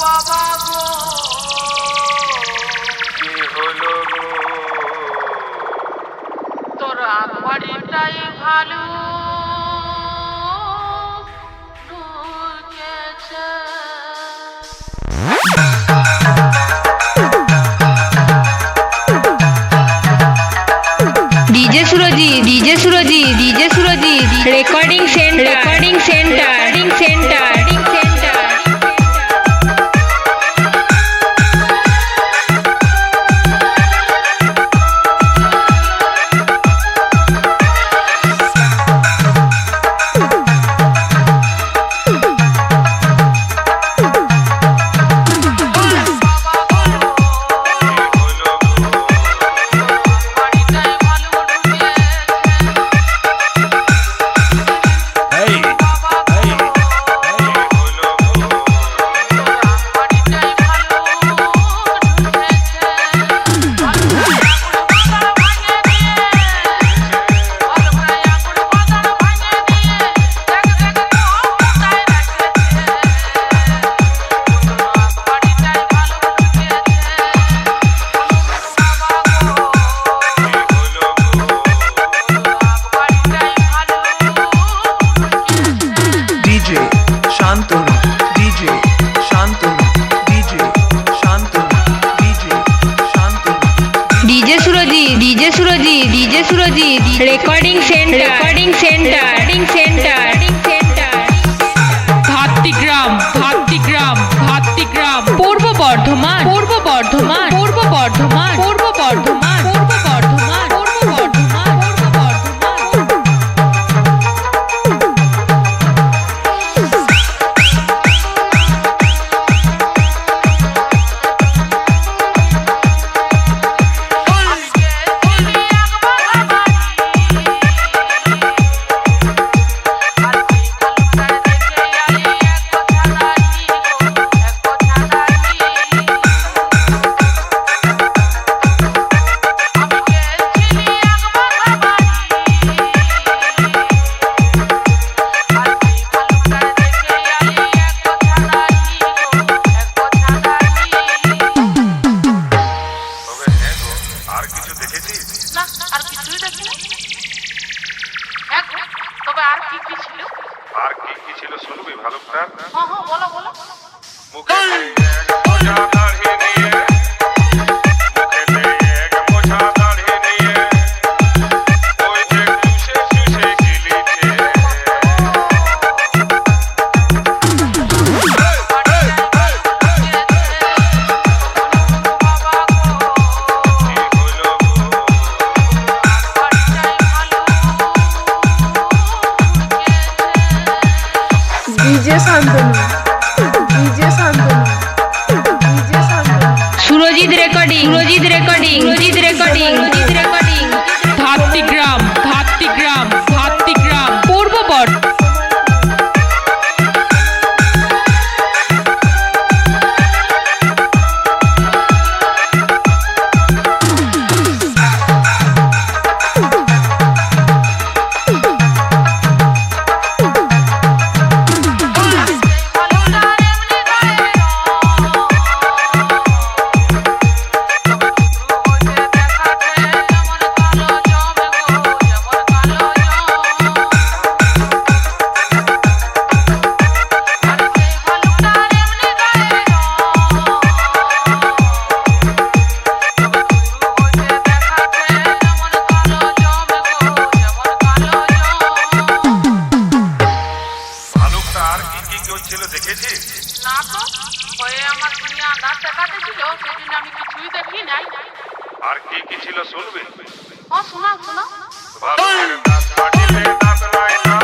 বাবা গো কি হলো গো তোর বাড়িটাই ভালো ঢুকেছে डीजे सुरजी रिकॉर्डिंग सेंटर डीजे सुरजी रिकॉर्डिंग सेंटर भातृग्राम पूर्व बर्धमान শুনবি ভালো প্রাণ বলো মুখে মোছা দাড়ি নিয়ে এক মোছা দাড়ি নিয়ে ওই যে চুষে গিলিছে डीजे शांतनु सुरजीत रिकॉर्डिंग भातृग्राम पूर्व আর কি ছিল শুনবি শোনা ভালো দাঁত কাটিলে দাঁত নাই না